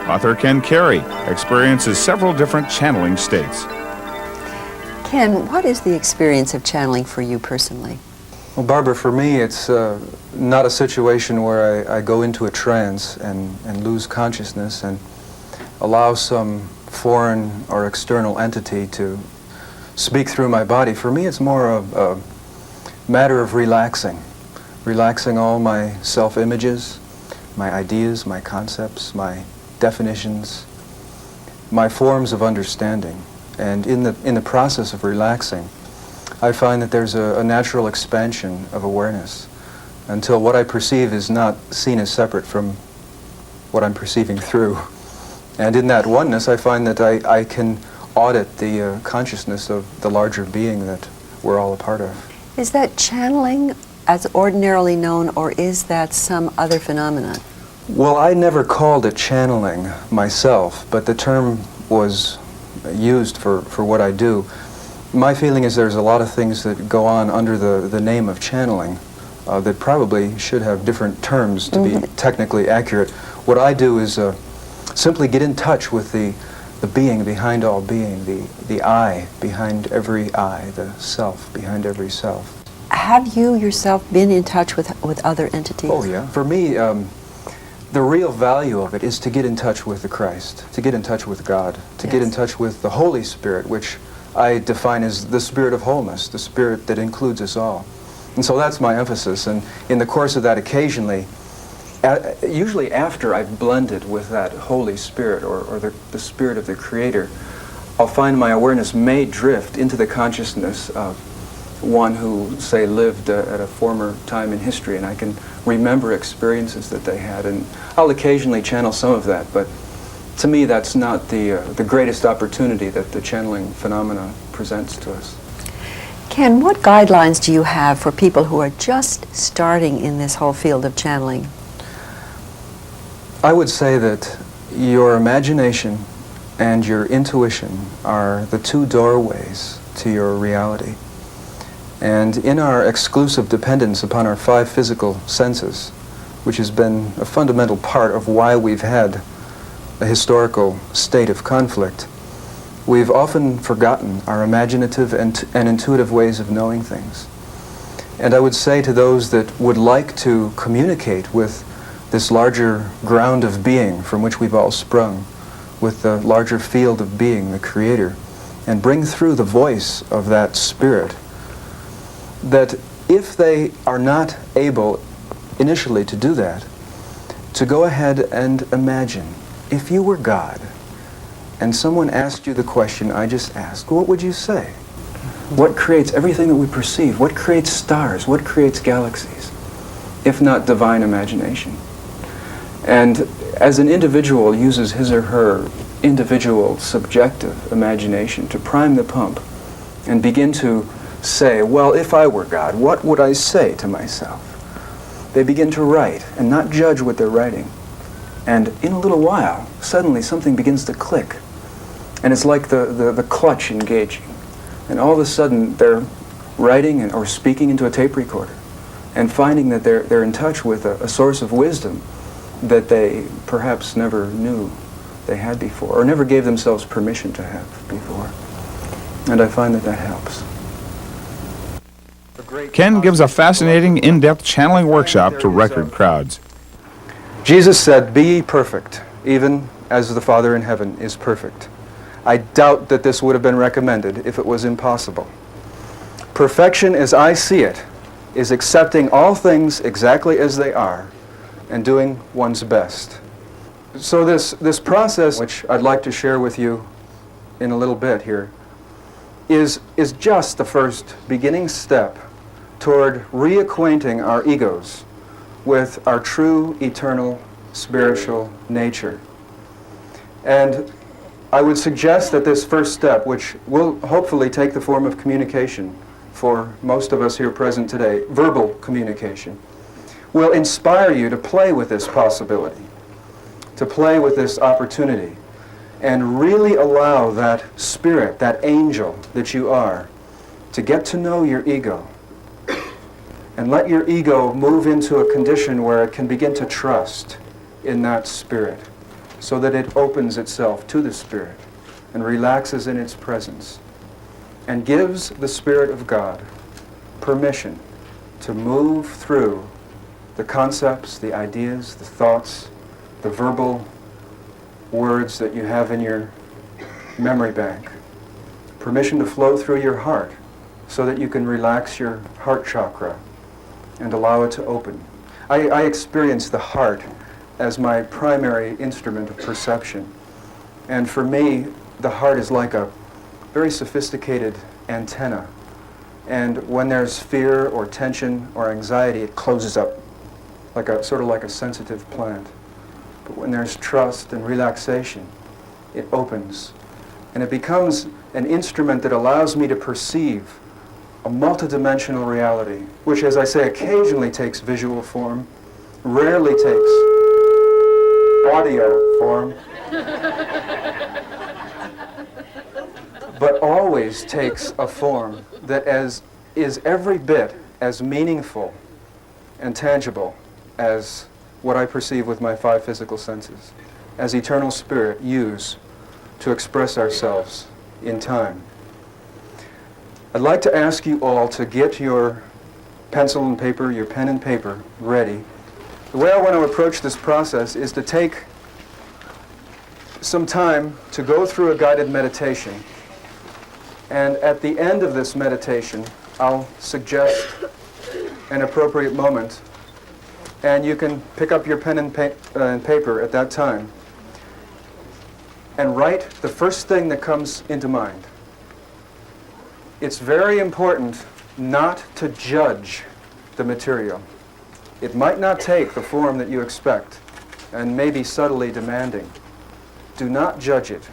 Author Ken Carey experiences several different channeling states. Ken, what is the experience of channeling for you personally? Well, Barbara, for me, it's not a situation where I go into a trance and lose consciousness and allow some foreign or external entity to speak through my body. For me, it's more of a matter of relaxing all my self-images, my ideas, my concepts, my definitions, my forms of understanding. And in the process of relaxing, I find that there's a natural expansion of awareness until what I perceive is not seen as separate from what I'm perceiving through. And in that oneness, I find that I can audit the consciousness of the larger being that we're all a part of. Is that channeling as ordinarily known, or is that some other phenomenon? Well, I never called it channeling myself, but the term was used for what I do. My feeling is there's a lot of things that go on under the name of channeling that probably should have different terms to be technically accurate. What I do is simply get in touch with the being behind all being, the I behind every I, the self behind every self. Have you yourself been in touch with other entities? Oh yeah. For me, the real value of it is to get in touch with the Christ, to get in touch with God, to get in touch with the Holy Spirit, which I define as the spirit of wholeness, the spirit that includes us all. And so that's my emphasis. And in the course of that, occasionally, usually after I've blended with that Holy Spirit or the Spirit of the Creator, I'll find my awareness may drift into the consciousness of one who, say, lived at a former time in history, and I can remember experiences that they had, and I'll occasionally channel some of that, but to me that's not the greatest opportunity that the channeling phenomena presents to us. Ken, what guidelines do you have for people who are just starting in this whole field of channeling? I would say that your imagination and your intuition are the two doorways to your reality. And in our exclusive dependence upon our five physical senses, which has been a fundamental part of why we've had a historical state of conflict, we've often forgotten our imaginative and intuitive ways of knowing things. And I would say to those that would like to communicate with this larger ground of being from which we've all sprung, with the larger field of being, the Creator, and bring through the voice of that Spirit, that if they are not able initially to do that, to go ahead and imagine, if you were God and someone asked you the question I just asked, what would you say? What creates everything that we perceive? What creates stars? What creates galaxies? If not divine imagination? And as an individual uses his or her individual subjective imagination to prime the pump and begin to say, well, if I were God, what would I say to myself? They begin to write and not judge what they're writing. And in a little while, suddenly something begins to click. And it's like the clutch engaging. And all of a sudden, they're writing or speaking into a tape recorder and finding that they're in touch with a source of wisdom that they perhaps never knew they had before, or never gave themselves permission to have before. And I find that that helps. Ken gives a fascinating, in-depth channeling workshop to record crowds. Jesus said, "Be ye perfect, even as the Father in heaven is perfect." I doubt that this would have been recommended if it was impossible. Perfection, as I see it, is accepting all things exactly as they are and doing one's best. So this process, which I'd like to share with you in a little bit here, is just the first beginning step toward reacquainting our egos with our true, eternal, spiritual nature. And I would suggest that this first step, which will hopefully take the form of communication for most of us here present today, verbal communication, will inspire you to play with this possibility, to play with this opportunity, and really allow that spirit, that angel that you are, to get to know your ego, and let your ego move into a condition where it can begin to trust in that spirit, so that it opens itself to the Spirit and relaxes in its presence and gives the Spirit of God permission to move through the concepts, the ideas, the thoughts, the verbal words that you have in your memory bank. Permission to flow through your heart so that you can relax your heart chakra and allow it to open. I experience the heart as my primary instrument of perception. And for me, the heart is like a very sophisticated antenna. And when there's fear or tension or anxiety, it closes up, sort of like a sensitive plant. But when there's trust and relaxation, it opens. And it becomes an instrument that allows me to perceive a multidimensional reality, which, as I say, occasionally takes visual form, rarely takes audio form, but always takes a form that is every bit as meaningful and tangible as what I perceive with my five physical senses, as eternal spirit use to express ourselves in time. I'd like to ask you all to get your pencil and paper, your pen and paper ready. The way I want to approach this process is to take some time to go through a guided meditation. And at the end of this meditation, I'll suggest an appropriate moment. And you can pick up your pen and paper at that time and write the first thing that comes into mind. It's very important not to judge the material. It might not take the form that you expect and may be subtly demanding. Do not judge it.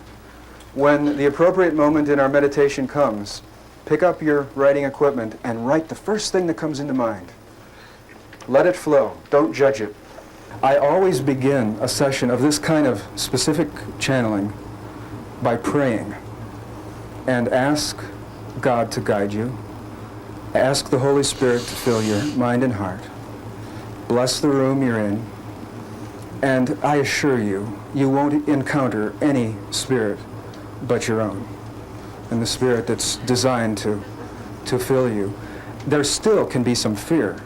When the appropriate moment in our meditation comes, pick up your writing equipment and write the first thing that comes into mind. Let it flow. Don't judge it. I always begin a session of this kind of specific channeling by praying and ask God to guide you. Ask the Holy Spirit to fill your mind and heart. Bless the room you're in. And I assure you, you won't encounter any spirit but your own, and the spirit that's designed to fill you. There still can be some fear